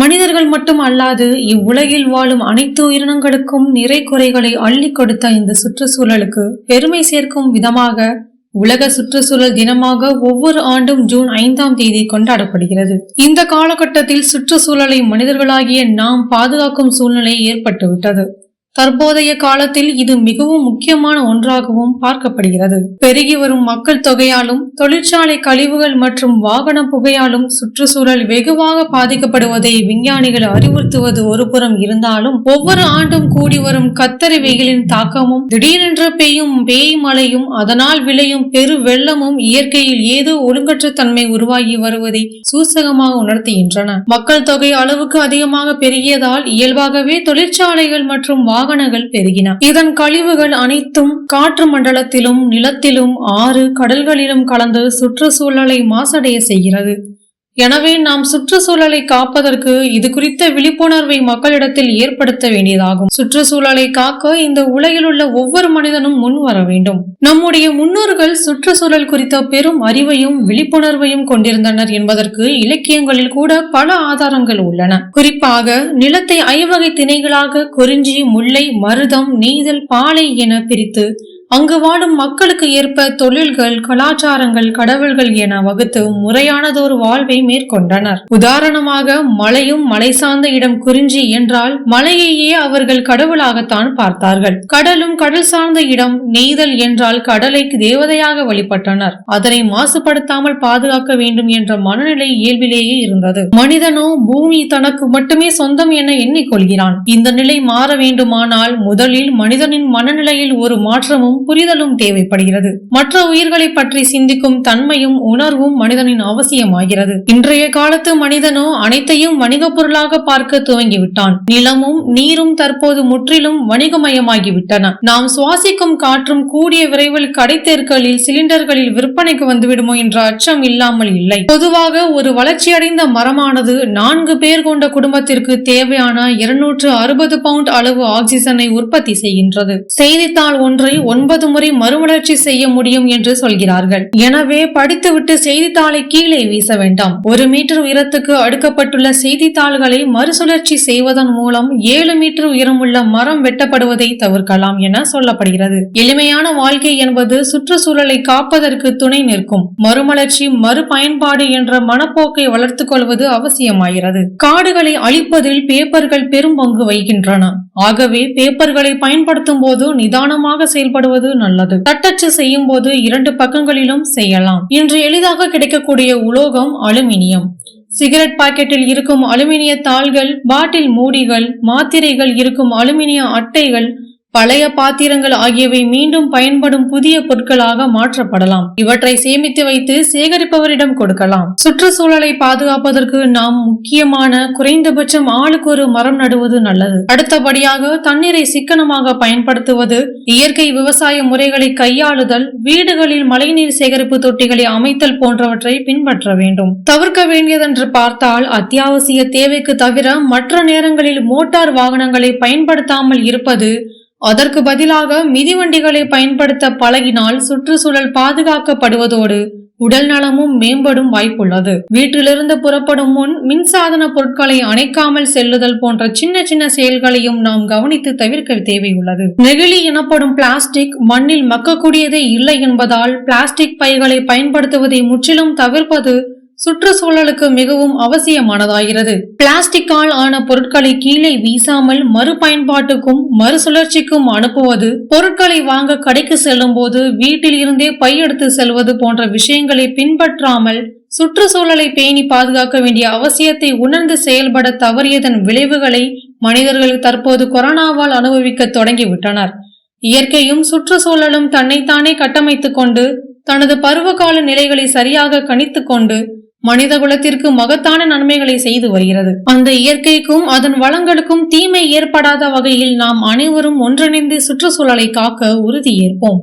மனிதர்கள் மட்டும் அல்லாது இவ்வுலகில் வாழும் அனைத்து உயிரினங்களுக்கும் நிறை குறைகளை அள்ளி கொடுத்த இந்த சுற்றுச்சூழலுக்கு பெருமை சேர்க்கும் விதமாக உலக சுற்றுச்சூழல் தினமாக ஒவ்வொரு ஆண்டும் ஜூன் 5ஆம் தேதி கொண்டாடப்படுகிறது. இந்த காலகட்டத்தில் சுற்றுச்சூழலை மனிதர்களாகிய நாம் பாதுகாக்கும் சூழ்நிலை ஏற்பட்டுவிட்டது. தற்போதைய காலத்தில் இது மிகவும் முக்கியமான ஒன்றாகவும் பார்க்கப்படுகிறது. பெருகி வரும் மக்கள் தொகையாலும் தொழிற்சாலை கழிவுகள் மற்றும் வாகன புகையாலும் சுற்றுச்சூழல் வெகுவாக பாதிக்கப்படுவதை விஞ்ஞானிகள் அறிவுறுத்துவது ஒரு புறம் இருந்தாலும், ஒவ்வொரு ஆண்டும் கூடி வரும் கத்தரி வெயிலின் தாக்கமும் திடீரென்று பெய்யும் பேய் மழையும் அதனால் விளையும் பெரு வெள்ளமும் இயற்கையில் ஏதோ ஒழுங்கற்ற தன்மை உருவாகி வருவதை சூசகமாக உணர்த்துகின்றன. மக்கள் தொகை அளவுக்கு அதிகமாக பெருகியதால் இயல்பாகவே தொழிற்சாலைகள் மற்றும் வாகனங்கள் பெருகின. இதன் கழிவுகள் அனைத்தும் காற்று மண்டலத்திலும் நிலத்திலும் ஆறு கடல்களிலும் கலந்து சுற்றுச்சூழலை மாசடைய செய்கிறது. எனவே நாம் சுற்றுச்சூழலை காப்பதற்கு இது குறித்த விழிப்புணர்வை மக்களிடத்தில் ஏற்படுத்த வேண்டியதாகும். சுற்றுச்சூழலை காக்க இந்த உலகில் உள்ள ஒவ்வொரு மனிதனும் முன் வர வேண்டும். நம்முடைய முன்னோர்கள் சுற்றுச்சூழல் குறித்த பெரும் அறிவையும் விழிப்புணர்வையும் கொண்டிருந்தனர் என்பதற்கு இலக்கியங்களில் கூட பல ஆதாரங்கள் உள்ளன. குறிப்பாக நிலத்தை ஐவகை திணைகளாக குறிஞ்சி, முல்லை, மருதம், நெய்தல், பாலை என பிரித்து அங்கு வாழும் மக்களுக்கு ஏற்ப தொழில்கள், கலாச்சாரங்கள், கடவுள்கள் என வகுத்து முறையானதொரு வாழ்வை மேற்கொண்டனர். உதாரணமாக மலையும் மலை சார்ந்த இடம் குறிஞ்சி என்றால் மலையையே அவர்கள் கடவுளாகத்தான் பார்த்தார்கள். கடலும் கடல் சார்ந்த இடம் நெய்தல் என்றால் கடலை தேவதையாக வழிபட்டனர். அதனை மாசுபடுத்தாமல் பாதுகாக்க வேண்டும் என்ற மனநிலை இயல்பிலேயே இருந்தது. மனிதனோ பூமி தனக்கு மட்டுமே சொந்தம் என எண்ணிக்கொள்கிறான். இந்த நிலை மாற வேண்டுமானால் முதலில் மனிதனின் மனநிலையில் ஒரு மாற்றமும் புரிதலும் தேவைப்படுகிறது. மற்ற உயிர்களை பற்றி சிந்திக்கும் தன்மையும் உணர்வும் மனிதனின் அவசியமாகிறது. இன்றைய காலத்து மனிதனோ அனைத்தையும் வணிக பொருளாக பார்க்க துவங்கிவிட்டான். நிலமும் நீரும் தற்போது முற்றிலும் வணிகமயமாகிவிட்டன. நாம் சுவாசிக்கும் காற்றும் கூடிய விரைவில் கடைத்தேர்களில் சிலிண்டர்களில் விற்பனைக்கு வந்துவிடுமோ என்ற அச்சம் இல்லாமல் இல்லை. பொதுவாக ஒரு வளர்ச்சியடைந்த மரமானது 4 பேர் கொண்ட குடும்பத்திற்கு தேவையான 260 பவுண்ட் அளவு ஆக்சிஜனை உற்பத்தி செய்கின்றது. செய்தித்தாள் ஒன்றை 9 முறை மறுமலர்ச்சி செய்ய முடியும் என்று சொல்கிறார்கள். எனவே படித்துவிட்டு செய்தித்தாளை கீழே வீச வேண்டாம். 1 மீட்டர் உயரத்துக்கு அடுக்கப்பட்டுள்ள செய்தித்தாள்களை மறுசுழற்சி செய்வதன் மூலம் 7 மீட்டர் உயரமுள்ள மரம் வெட்டப்படுவதை தவிர்க்கலாம் என சொல்லப்படுகிறது. எளிமையான வாழ்க்கை என்பது சுற்றுச்சூழலை காப்பதற்கு துணை நிற்கும். மறுமலர்ச்சி, மறுபயன்பாடு என்ற மனப்போக்கை வளர்த்துக் கொள்வது அவசியமாகிறது. காடுகளை அழிப்பதில் பேப்பர்கள் பெரும் பங்கு வகிக்கின்றன. ஆகவே பேப்பர்களை பயன்படுத்தும் போது நிதானமாக செயல்படுவது நல்லது. தட்டச்சு செய்யும் போது 2 பக்கங்களிலும் செய்யலாம். இன்று எளிதாக கிடைக்கக்கூடிய உலோகம் அலுமினியம். சிகரெட் பாக்கெட்டில் இருக்கும் அலுமினிய தாள்கள், பாட்டில் மூடிகள், மாத்திரைகள் இருக்கும் அலுமினிய அட்டைகள், பழைய பாத்திரங்கள் ஆகியவை மீண்டும் பயன்படும் புதிய பொருட்களாக மாற்றப்படலாம். இவற்றை சேமித்து வைத்து சேகரிப்பவரிடம் கொடுக்கலாம். சுற்றுச்சூழலை பாதுகாப்பதற்கு நாம் முக்கியமான குறைந்தபட்சம் ஆளுக்கு ஒரு மரம் நடுவது நல்லது. அடுத்தபடியாக தண்ணீரை சிக்கனமாக பயன்படுத்துவது, இயற்கை விவசாய முறைகளை கையாளுதல், வீடுகளில் மழைநீர் சேகரிப்பு தொட்டிகளை அமைத்தல் போன்றவற்றை பின்பற்ற வேண்டும். தவிர்க்க வேண்டியதென்று பார்த்தால் அத்தியாவசிய தேவைக்கு தவிர மற்ற நேரங்களில் மோட்டார் வாகனங்களை பயன்படுத்தாமல் இருப்பது, அதற்கு பதிலாக மிதிவண்டிகளை பயன்படுத்த பழகினால் சுற்றுச்சூழல் பாதுகாக்கப்படுவதோடு உடல் நலமும் மேம்படும் வாய்ப்புள்ளது. வீட்டிலிருந்து புறப்படும் முன் மின்சாதன பொருட்களை அணைக்காமல் செல்லுதல் போன்ற சின்ன சின்ன செயல்களையும் நாம் கவனித்து தவிர்க்க தேவையுள்ளது. நெகிழி எனப்படும் பிளாஸ்டிக் மண்ணில் மக்கக்கூடியதே இல்லை என்பதால் பிளாஸ்டிக் பைகளை பயன்படுத்துவதை முற்றிலும் தவிர்ப்பது சுற்றுச்சூழலுக்கு மிகவும் அவசியமானதாகிறது. பிளாஸ்டிக்கால் ஆன பொருட்களை கீழே வீசாமல் மறுபயன்பாட்டுக்கும் மறுசுழற்சிக்கும் அனுப்புவது, பொருட்களை வாங்க கடைக்கு செல்லும் போது வீட்டில் இருந்தே பை எடுத்து செல்வது போன்ற விஷயங்களை பின்பற்றாமல் சுற்றுச்சூழலை பேணி பாதுகாக்க வேண்டிய அவசியத்தை உணர்ந்து செயல்பட தவறியதன் விளைவுகளை மனிதர்கள் தற்போது கொரோனாவால் அனுபவிக்க தொடங்கிவிட்டனர். இயற்கையும் சுற்றுச்சூழலும் தன்னைத்தானே கட்டமைத்துக் கொண்டு தனது பருவகால நிலைகளை சரியாக கணித்துக் கொண்டு மனித குலத்திற்கு மகத்தான நன்மைகளை செய்து வருகிறது. அந்த இயற்கைக்கும் அதன் வளங்களுக்கும் தீமை ஏற்படாத வகையில் நாம் அனைவரும் ஒன்றிணைந்து சுற்றுச்சூழலை காக்க உறுதி ஏற்போம்.